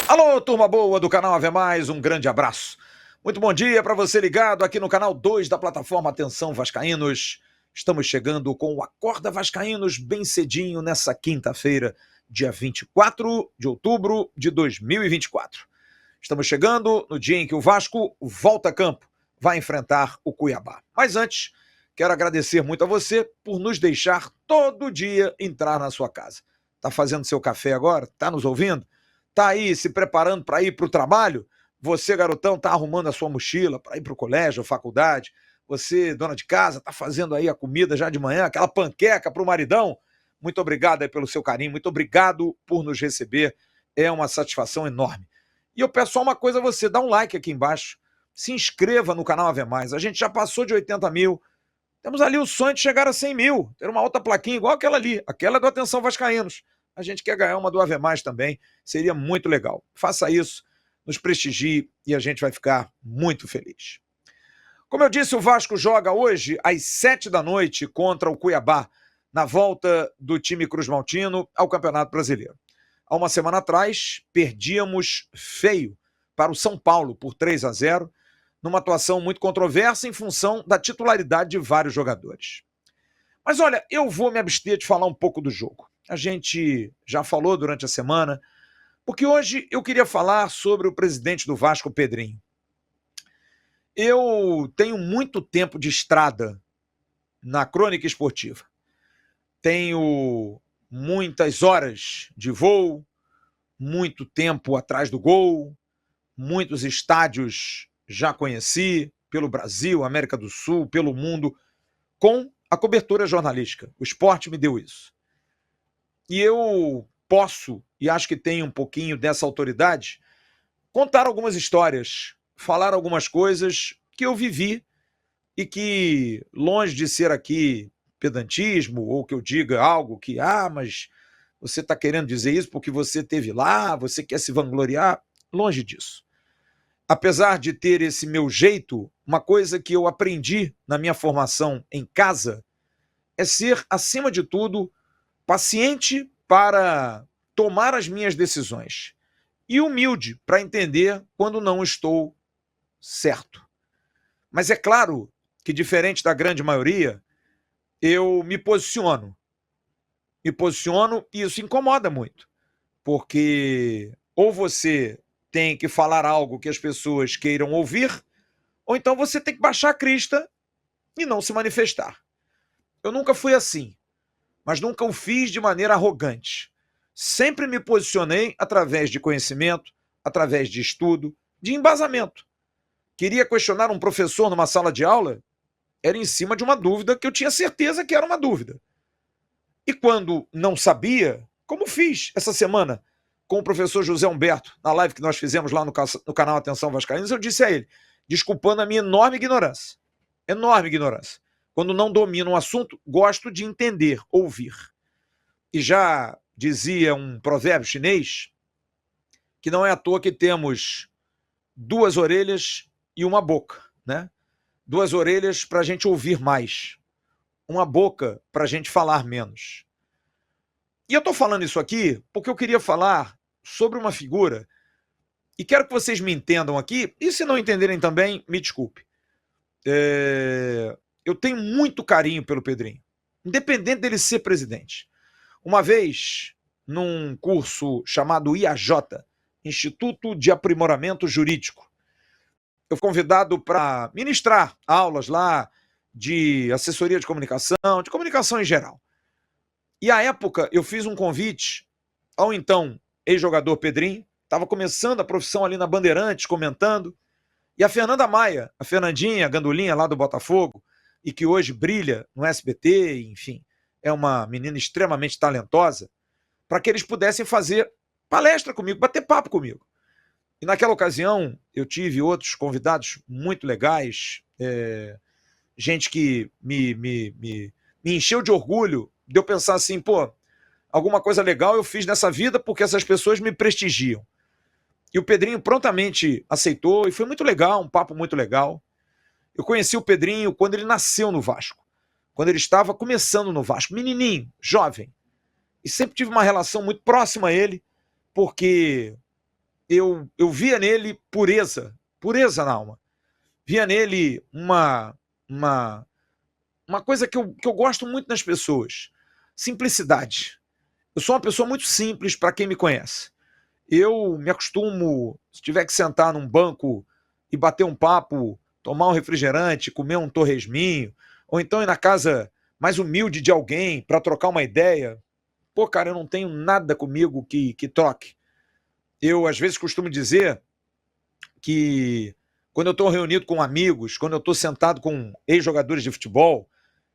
Alô, turma boa do canal Ave Mais, um grande abraço. Muito bom dia para você ligado aqui no canal 2 da plataforma Atenção Vascaínos. Estamos chegando com o Acorda Vascaínos bem cedinho nessa quinta-feira, dia 24 de outubro de 2024. Estamos chegando no dia em que o Vasco volta a campo, vai enfrentar o Cuiabá. Mas antes, quero agradecer muito a você por nos deixar todo dia entrar na sua casa. Tá fazendo seu café agora? Tá nos ouvindo? Tá aí se preparando para ir para o trabalho? Você, garotão, tá arrumando a sua mochila para ir para o colégio ou faculdade? Você, dona de casa, tá fazendo aí a comida já de manhã, aquela panqueca para o maridão? Muito obrigado aí pelo seu carinho, muito obrigado por nos receber, é uma satisfação enorme. E eu peço só uma coisa a você, dá um like aqui embaixo, se inscreva no canal Ave Mais, a gente já passou de 80 mil, temos ali o sonho de chegar a 100 mil, ter uma outra plaquinha igual aquela ali, aquela do Atenção Vascaínos. A gente quer ganhar uma do Ave Mais também, seria muito legal. Faça isso, nos prestigie e a gente vai ficar muito feliz. Como eu disse, o Vasco joga hoje às 7 da noite contra o Cuiabá, na volta do time cruzmaltino ao Campeonato Brasileiro. Há uma semana atrás, perdíamos feio para o São Paulo por 3-0, numa atuação muito controversa em função da titularidade de vários jogadores. Mas olha, eu vou me abster de falar um pouco do jogo. A gente já falou durante a semana, porque hoje eu queria falar sobre o presidente do Vasco, Pedrinho. Eu tenho muito tempo de estrada na crônica esportiva. Tenho muitas horas de voo, muito tempo atrás do gol, muitos estádios já conheci, pelo Brasil, América do Sul, pelo mundo, com a cobertura jornalística. O esporte me deu isso. E eu posso, e acho que tenho um pouquinho dessa autoridade, contar algumas histórias, falar algumas coisas que eu vivi e que, longe de ser aqui pedantismo, ou que eu diga algo que, mas você está querendo dizer isso porque você esteve lá, você quer se vangloriar, longe disso. Apesar de ter esse meu jeito, uma coisa que eu aprendi na minha formação em casa é ser, acima de tudo, paciente para tomar as minhas decisões e humilde para entender quando não estou certo. Mas é claro que, diferente da grande maioria, eu me posiciono. Me posiciono e isso incomoda muito, porque ou você tem que falar algo que as pessoas queiram ouvir, ou então você tem que baixar a crista e não se manifestar. Eu nunca fui assim, mas nunca o fiz de maneira arrogante. Sempre me posicionei através de conhecimento, através de estudo, de embasamento. Queria questionar um professor numa sala de aula, era em cima de uma dúvida que eu tinha certeza que era uma dúvida. E quando não sabia, como fiz essa semana com o professor José Humberto, na live que nós fizemos lá no canal Atenção Vascaínos, eu disse a ele, desculpando a minha enorme ignorância. Quando não domino um assunto, gosto de entender, ouvir. E já dizia um provérbio chinês que não é à toa que temos duas orelhas e uma boca, né? Duas orelhas para a gente ouvir mais, uma boca para a gente falar menos. E eu estou falando isso aqui porque eu queria falar sobre uma figura e quero que vocês me entendam aqui, e se não entenderem também, me desculpe. Eu tenho muito carinho pelo Pedrinho, independente dele ser presidente. Uma vez, num curso chamado IAJ, Instituto de Aprimoramento Jurídico, eu fui convidado para ministrar aulas lá de assessoria de comunicação em geral. E à época eu fiz um convite ao então ex-jogador Pedrinho, estava começando a profissão ali na Bandeirantes, comentando, e a Fernanda Maia, a Fernandinha, a Gandulinha lá do Botafogo, e que hoje brilha no SBT, enfim, é uma menina extremamente talentosa, para que eles pudessem fazer palestra comigo, bater papo comigo. E naquela ocasião eu tive outros convidados muito legais, gente que me encheu de orgulho de eu pensar assim, alguma coisa legal eu fiz nessa vida porque essas pessoas me prestigiam. E o Pedrinho prontamente aceitou e foi muito legal, um papo muito legal. Eu conheci o Pedrinho quando ele nasceu no Vasco, quando ele estava começando no Vasco, menininho, jovem. E sempre tive uma relação muito próxima a ele, porque eu via nele pureza na alma. Via nele uma coisa que eu gosto muito nas pessoas, simplicidade. Eu sou uma pessoa muito simples para quem me conhece. Eu me acostumo, se tiver que sentar num banco e bater um papo, tomar um refrigerante, comer um torresminho, ou então ir na casa mais humilde de alguém para trocar uma ideia, pô, cara, eu não tenho nada comigo que troque. Eu, às vezes, costumo dizer que quando eu estou reunido com amigos, quando eu estou sentado com ex-jogadores de futebol,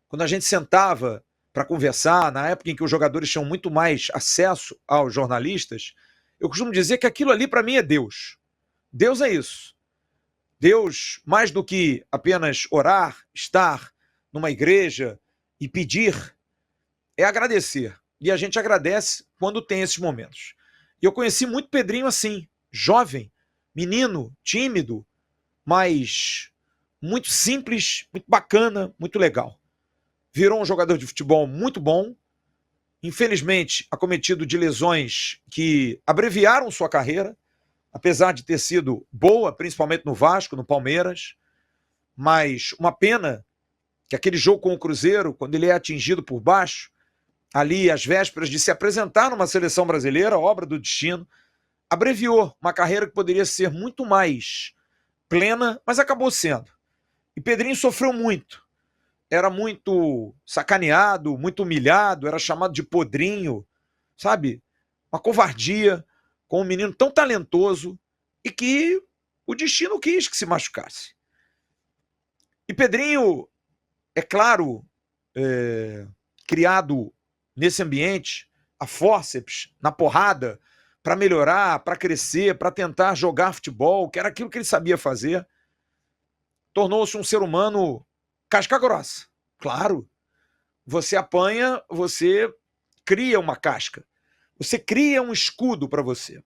quando a gente sentava para conversar, na época em que os jogadores tinham muito mais acesso aos jornalistas, eu costumo dizer que aquilo ali para mim é Deus. Deus é isso. Deus, mais do que apenas orar, estar numa igreja e pedir, é agradecer. E a gente agradece quando tem esses momentos. E eu conheci muito Pedrinho assim, jovem, menino, tímido, mas muito simples, muito bacana, muito legal. Virou um jogador de futebol muito bom, infelizmente acometido de lesões que abreviaram sua carreira, apesar de ter sido boa, principalmente no Vasco, no Palmeiras, mas uma pena que aquele jogo com o Cruzeiro, quando ele é atingido por baixo, ali às vésperas de se apresentar numa seleção brasileira, obra do destino, abreviou uma carreira que poderia ser muito mais plena, mas acabou sendo. E Pedrinho sofreu muito. Era muito sacaneado, muito humilhado, era chamado de podrinho, sabe? Uma covardia com um menino tão talentoso e que o destino quis que se machucasse. E Pedrinho, é claro, criado nesse ambiente, a fórceps, na porrada, para melhorar, para crescer, para tentar jogar futebol, que era aquilo que ele sabia fazer, tornou-se um ser humano casca grossa. Claro, você apanha, você cria uma casca, você cria um escudo para você.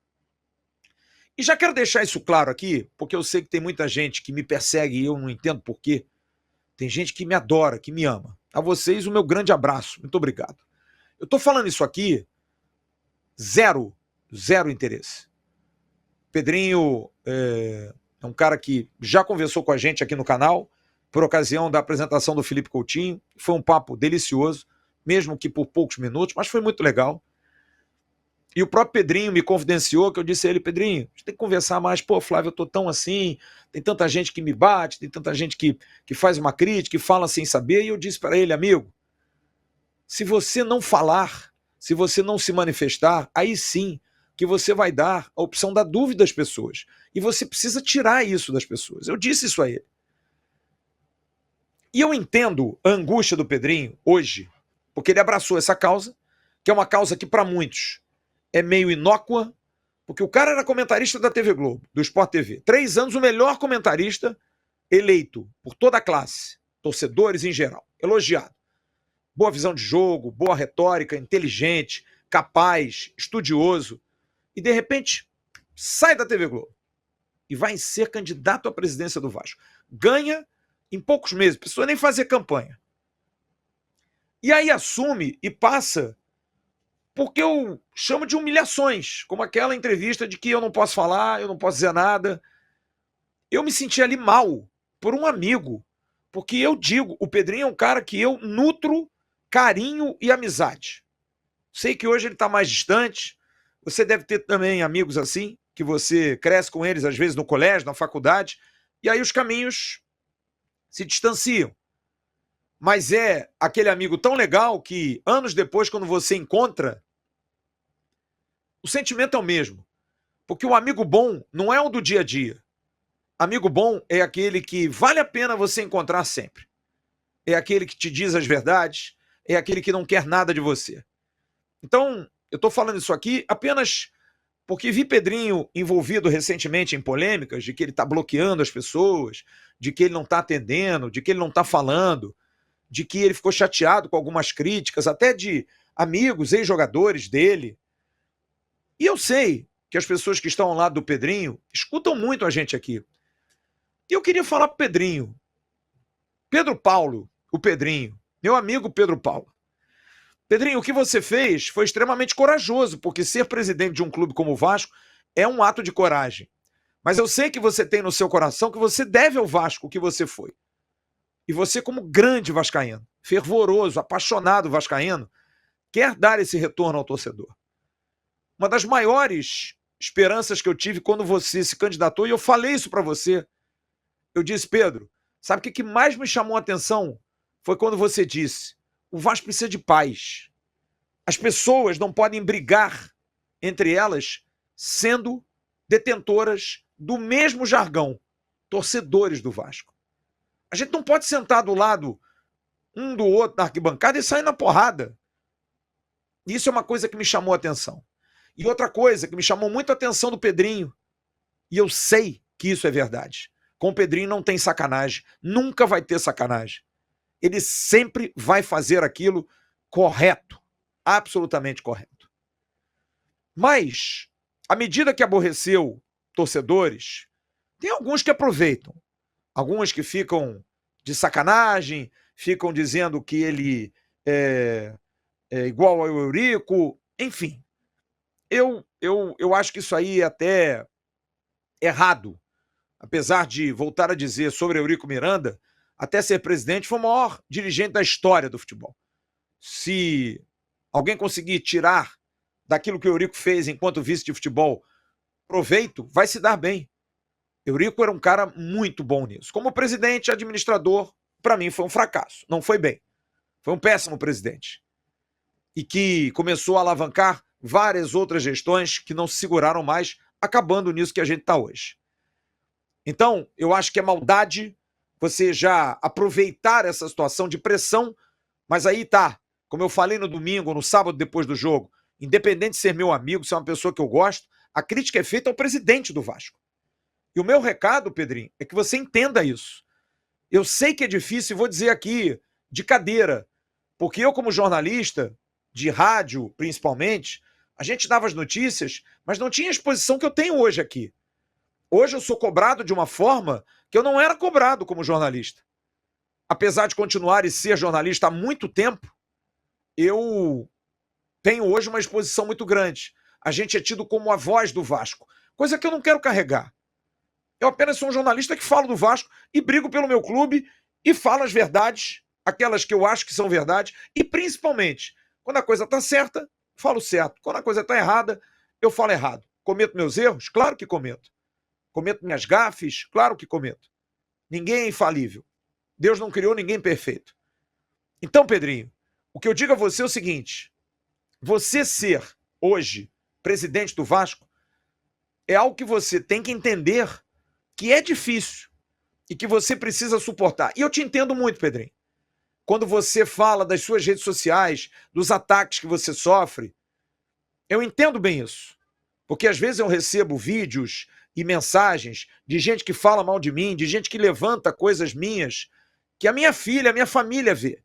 E já quero deixar isso claro aqui, porque eu sei que tem muita gente que me persegue e eu não entendo por quê. Tem gente que me adora, que me ama. A vocês, o meu grande abraço. Muito obrigado. Eu estou falando isso aqui, zero interesse. Pedrinho é um cara que já conversou com a gente aqui no canal, por ocasião da apresentação do Felipe Coutinho. Foi um papo delicioso, mesmo que por poucos minutos, mas foi muito legal. E o próprio Pedrinho me confidenciou, que eu disse a ele: Pedrinho, a gente tem que conversar mais. Pô, Flávio, eu tô tão assim, tem tanta gente que me bate, tem tanta gente que faz uma crítica, que fala sem saber. E eu disse para ele: amigo, se você não falar, se você não se manifestar, aí sim que você vai dar a opção da dúvida às pessoas. E você precisa tirar isso das pessoas. Eu disse isso a ele. E eu entendo a angústia do Pedrinho hoje, porque ele abraçou essa causa, que é uma causa que para muitos é meio inócua, porque o cara era comentarista da TV Globo, do Sport TV. 3 anos, o melhor comentarista eleito por toda a classe, torcedores em geral, elogiado. Boa visão de jogo, boa retórica, inteligente, capaz, estudioso. E, de repente, sai da TV Globo e vai ser candidato à presidência do Vasco. Ganha em poucos meses, não precisa nem fazer campanha. E aí assume e passa porque eu chamo de humilhações, como aquela entrevista de que eu não posso falar, eu não posso dizer nada. Eu me senti ali mal por um amigo, porque eu digo, o Pedrinho é um cara que eu nutro carinho e amizade. Sei que hoje ele está mais distante, você deve ter também amigos assim, que você cresce com eles às vezes no colégio, na faculdade, e aí os caminhos se distanciam. Mas é aquele amigo tão legal que anos depois, quando você encontra, o sentimento é o mesmo. Porque o amigo bom não é o do dia a dia. Amigo bom é aquele que vale a pena você encontrar sempre. É aquele que te diz as verdades, é aquele que não quer nada de você. Então, eu estou falando isso aqui apenas porque vi Pedrinho envolvido recentemente em polêmicas de que ele está bloqueando as pessoas, de que ele não está atendendo, de que ele não está falando, de que ele ficou chateado com algumas críticas, até de amigos, ex-jogadores dele. E eu sei que as pessoas que estão ao lado do Pedrinho escutam muito a gente aqui. E eu queria falar para o Pedrinho, Pedro Paulo, o Pedrinho, meu amigo Pedro Paulo. Pedrinho, o que você fez foi extremamente corajoso, porque ser presidente de um clube como o Vasco é um ato de coragem. Mas eu sei que você tem no seu coração que você deve ao Vasco o que você foi. E você, como grande vascaíno, fervoroso, apaixonado vascaíno, quer dar esse retorno ao torcedor. Uma das maiores esperanças que eu tive quando você se candidatou, e eu falei isso para você, eu disse, Pedro, sabe o que mais me chamou a atenção? Foi quando você disse, o Vasco precisa de paz. As pessoas não podem brigar entre elas sendo detentoras do mesmo jargão, torcedores do Vasco. A gente não pode sentar do lado um do outro na arquibancada e sair na porrada. Isso é uma coisa que me chamou a atenção. E outra coisa que me chamou muito a atenção do Pedrinho, e eu sei que isso é verdade, com o Pedrinho não tem sacanagem, nunca vai ter sacanagem. Ele sempre vai fazer aquilo correto, absolutamente correto. Mas, à medida que aborreceu torcedores, tem alguns que aproveitam, alguns que ficam de sacanagem, ficam dizendo que ele é igual ao Eurico, enfim. Eu acho que isso aí é até errado, apesar de voltar a dizer sobre Eurico Miranda, até ser presidente, foi o maior dirigente da história do futebol. Se alguém conseguir tirar daquilo que o Eurico fez enquanto vice de futebol proveito, vai se dar bem. Eurico era um cara muito bom nisso. Como presidente, administrador, para mim foi um fracasso. Não foi bem. Foi um péssimo presidente. E que começou a alavancar várias outras gestões que não se seguraram mais, acabando nisso que a gente está hoje. Então, eu acho que é maldade você já aproveitar essa situação de pressão, mas aí tá, como eu falei no domingo, no sábado depois do jogo, independente de ser meu amigo, ser uma pessoa que eu gosto, a crítica é feita ao presidente do Vasco. E o meu recado, Pedrinho, é que você entenda isso. Eu sei que é difícil, e vou dizer aqui, de cadeira, porque eu, como jornalista, de rádio principalmente, a gente dava as notícias, mas não tinha a exposição que eu tenho hoje aqui. Hoje eu sou cobrado de uma forma que eu não era cobrado como jornalista. Apesar de continuar e ser jornalista há muito tempo, eu tenho hoje uma exposição muito grande. A gente é tido como a voz do Vasco, coisa que eu não quero carregar. Eu apenas sou um jornalista que falo do Vasco e brigo pelo meu clube e falo as verdades, aquelas que eu acho que são verdade, e principalmente, quando a coisa está certa, falo certo. Quando a coisa está errada, eu falo errado. Cometo meus erros? Claro que cometo. Cometo minhas gafes? Claro que cometo. Ninguém é infalível. Deus não criou ninguém perfeito. Então, Pedrinho, o que eu digo a você é o seguinte, você ser, hoje, presidente do Vasco, é algo que você tem que entender que é difícil e que você precisa suportar. E eu te entendo muito, Pedrinho. Quando você fala das suas redes sociais, dos ataques que você sofre, eu entendo bem isso. Porque às vezes eu recebo vídeos e mensagens de gente que fala mal de mim, de gente que levanta coisas minhas, que a minha filha, a minha família vê.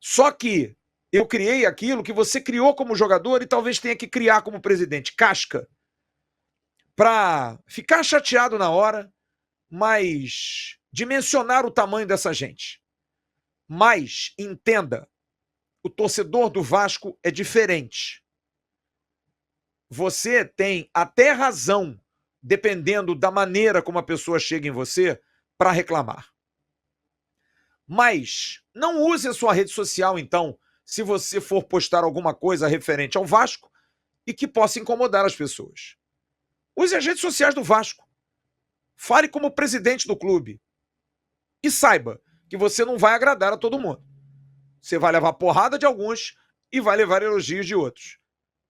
Só que eu criei aquilo que você criou como jogador e talvez tenha que criar como presidente, casca, para ficar chateado na hora, mas dimensionar o tamanho dessa gente. Mas, entenda, o torcedor do Vasco é diferente. Você tem até razão, dependendo da maneira como a pessoa chega em você, para reclamar. Mas não use a sua rede social, então, se você for postar alguma coisa referente ao Vasco e que possa incomodar as pessoas. Use as redes sociais do Vasco. Fale como presidente do clube. E saiba que você não vai agradar a todo mundo. Você vai levar porrada de alguns e vai levar elogios de outros.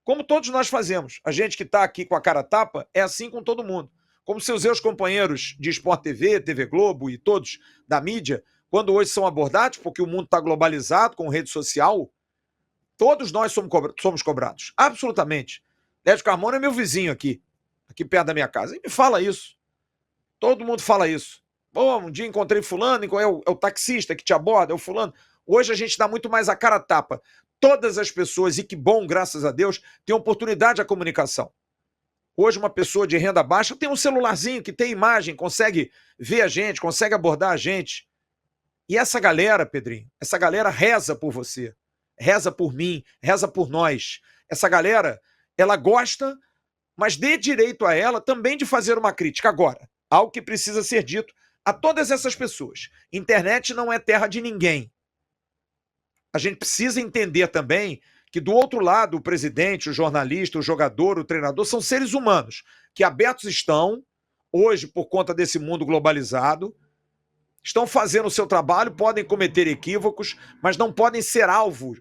Como todos nós fazemos. A gente que está aqui com a cara tapa é assim com todo mundo. Como seus companheiros de Sport TV, TV Globo e todos da mídia, quando hoje são abordados, porque o mundo está globalizado com rede social, todos nós somos cobrados. Absolutamente. Lédio Carmona é meu vizinho aqui perto da minha casa. E me fala isso. Todo mundo fala isso. Bom, um dia encontrei fulano, é o taxista que te aborda, é o fulano. Hoje a gente dá muito mais a cara a tapa. Todas as pessoas, e que bom, graças a Deus, têm oportunidade à comunicação. Hoje uma pessoa de renda baixa tem um celularzinho que tem imagem, consegue ver a gente, consegue abordar a gente. E essa galera, Pedrinho, essa galera reza por você, reza por mim, reza por nós. Essa galera, ela gosta, mas dê direito a ela também de fazer uma crítica. Agora, algo que precisa ser dito a todas essas pessoas. Internet não é terra de ninguém. A gente precisa entender também que do outro lado, o presidente, o jornalista, o jogador, o treinador, são seres humanos que abertos estão, hoje, por conta desse mundo globalizado, estão fazendo o seu trabalho, podem cometer equívocos, mas não podem ser alvo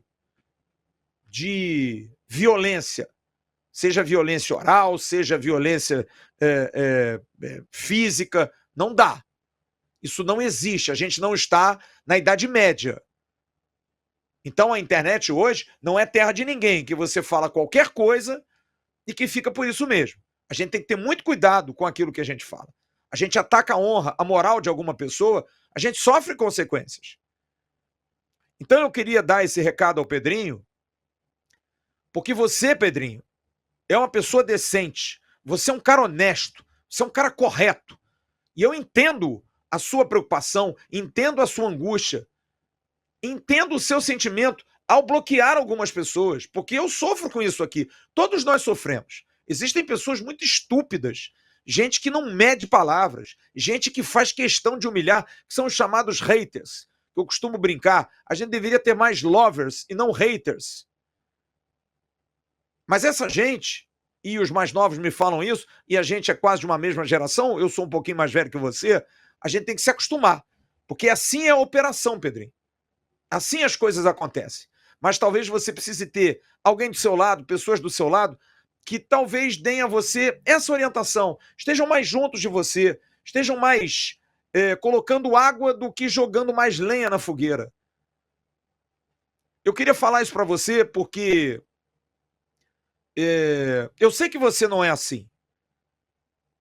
de violência, seja violência oral, seja violência física, não dá. Isso não existe, a gente não está na Idade Média. Então a internet hoje não é terra de ninguém, que você fala qualquer coisa e que fica por isso mesmo. A gente tem que ter muito cuidado com aquilo que a gente fala. A gente ataca a honra, a moral de alguma pessoa, a gente sofre consequências. Então eu queria dar esse recado ao Pedrinho, porque você, Pedrinho, é uma pessoa decente, você é um cara honesto, você é um cara correto. E eu entendo a sua preocupação, entendo a sua angústia, entendo o seu sentimento ao bloquear algumas pessoas, porque eu sofro com isso aqui. Todos nós sofremos. Existem pessoas muito estúpidas, gente que não mede palavras, gente que faz questão de humilhar, que são os chamados haters. Eu costumo brincar, a gente deveria ter mais lovers e não haters. Mas essa gente, e os mais novos me falam isso, e a gente é quase de uma mesma geração, eu sou um pouquinho mais velho que você, a gente tem que se acostumar, porque assim é a operação, Pedrinho. Assim as coisas acontecem. Mas talvez você precise ter alguém do seu lado, pessoas do seu lado, que talvez deem a você essa orientação, estejam mais juntos de você, estejam mais colocando água do que jogando mais lenha na fogueira. Eu queria falar isso para você porque eu sei que você não é assim.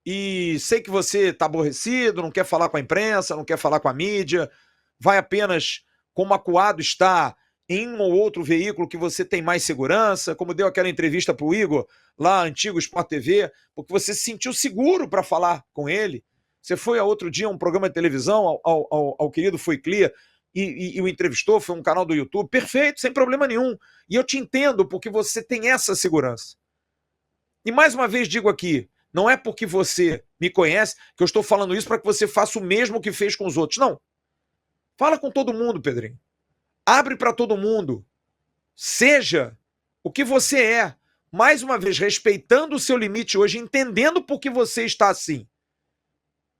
E sei que você está aborrecido, não quer falar com a imprensa, não quer falar com a mídia, vai apenas como acuado está em um ou outro veículo que você tem mais segurança, como deu aquela entrevista para o Igor, lá, antigo Sport TV, porque você se sentiu seguro para falar com ele. Você foi, outro dia, a um programa de televisão, ao querido Foi Clear, e o entrevistou, foi um canal do YouTube, perfeito, sem problema nenhum. E eu te entendo, porque você tem essa segurança. E mais uma vez digo aqui, não é porque você me conhece que eu estou falando isso para que você faça o mesmo que fez com os outros. Não. Fala com todo mundo, Pedrinho. Abre para todo mundo. Seja o que você é. Mais uma vez, respeitando o seu limite hoje, entendendo por que você está assim.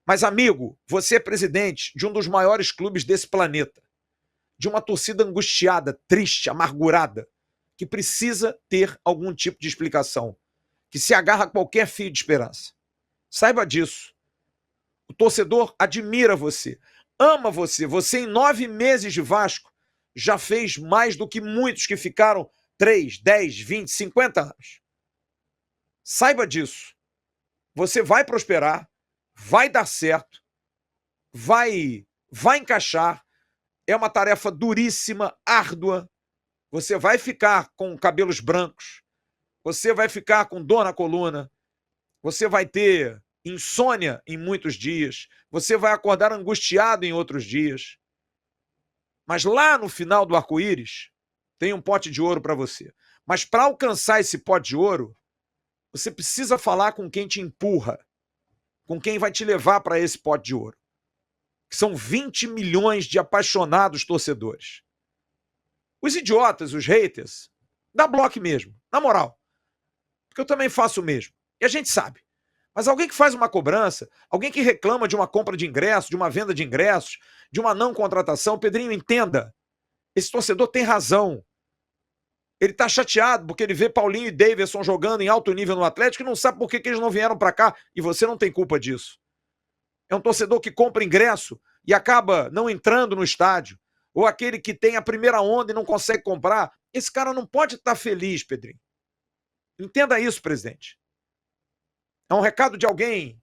Mas, amigo, você é presidente de um dos maiores clubes desse planeta. De uma torcida angustiada, triste, amargurada, que precisa ter algum tipo de explicação. Que se agarra a qualquer fio de esperança. Saiba disso. O torcedor admira você, ama você. Você, em 9 meses de Vasco, já fez mais do que muitos que ficaram 3, 10, 20, 50 anos. Saiba disso. Você vai prosperar, vai dar certo, vai encaixar. É uma tarefa duríssima, árdua. Você vai ficar com cabelos brancos, você vai ficar com dor na coluna, você vai ter insônia em muitos dias, você vai acordar angustiado em outros dias. Mas lá no final do arco-íris tem um pote de ouro para você. Mas para alcançar esse pote de ouro, você precisa falar com quem te empurra, com quem vai te levar para esse pote de ouro. Que são 20 milhões de apaixonados torcedores. Os idiotas, os haters, dá bloco mesmo, na moral. Porque eu também faço o mesmo. E a gente sabe. Mas alguém que faz uma cobrança, alguém que reclama de uma compra de ingressos, de uma venda de ingressos, de uma não contratação, Pedrinho, entenda. Esse torcedor tem razão. Ele está chateado porque ele vê Paulinho e Davidson jogando em alto nível no Atlético e não sabe por que eles não vieram para cá. E você não tem culpa disso. É um torcedor que compra ingresso e acaba não entrando no estádio. Ou aquele que tem a primeira onda e não consegue comprar. Esse cara não pode estar feliz, Pedrinho. Entenda isso, presidente. É um recado de alguém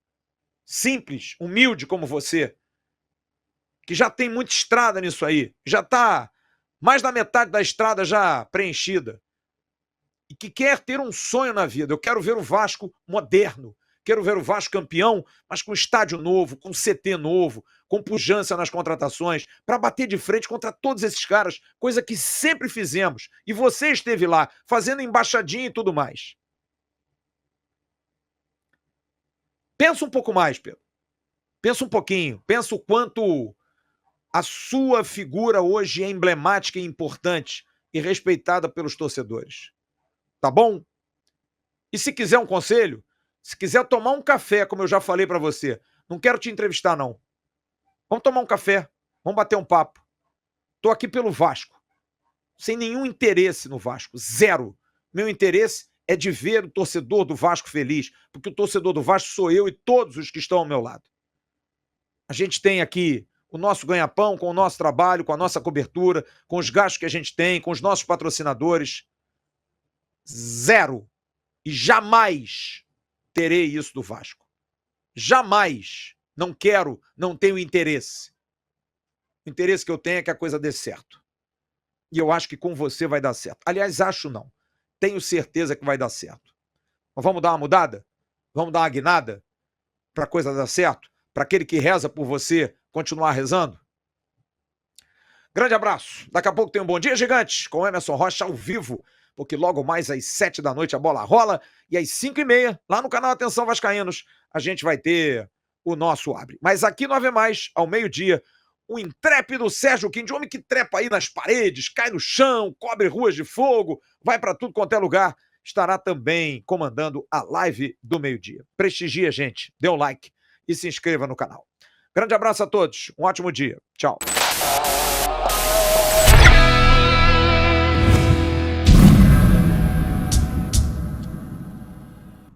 simples, humilde como você, que já tem muita estrada nisso aí, já está mais da metade da estrada já preenchida. e que quer ter um sonho na vida. Eu quero ver o Vasco moderno, quero ver o Vasco campeão, mas com estádio novo, com CT novo, com pujança nas contratações, para bater de frente contra todos esses caras, coisa que sempre fizemos. E você esteve lá, fazendo embaixadinha e tudo mais. Pensa um pouco mais, Pedro. Pensa um pouquinho. Pensa o quanto a sua figura hoje é emblemática e importante e respeitada pelos torcedores. Tá bom? E se quiser um conselho, se quiser tomar um café, como eu já falei para você, não quero te entrevistar, não. Vamos tomar um café, vamos bater um papo. Tô aqui pelo Vasco, sem nenhum interesse no Vasco, zero. Meu interesse é de ver o torcedor do Vasco feliz, porque o torcedor do Vasco sou eu e todos os que estão ao meu lado. A gente tem aqui o nosso ganha-pão com o nosso trabalho, com a nossa cobertura, com os gastos que a gente tem, com os nossos patrocinadores. Zero. E jamais terei isso do Vasco. Jamais. Não quero, não tenho interesse. O interesse que eu tenho é que a coisa dê certo. E eu acho que com você vai dar certo. Aliás, acho não. Tenho certeza que vai dar certo. Mas vamos dar uma mudada? Vamos dar uma guinada para a coisa dar certo? Para aquele que reza por você continuar rezando? Grande abraço. Daqui a pouco tem um Bom Dia Gigante com Emerson Rocha ao vivo, porque logo mais às 7 da noite a bola rola e às 5h30, lá no canal Atenção Vascaínos, a gente vai ter o nosso Abre. Mas aqui no Ave Mais, ao meio-dia, o intrépido Sérgio Quinde, homem que trepa aí nas paredes, cai no chão, cobre ruas de fogo, vai para tudo quanto é lugar, estará também comandando a live do meio-dia. Prestigia, gente, dê um like e se inscreva no canal. Grande abraço a todos, um ótimo dia. Tchau.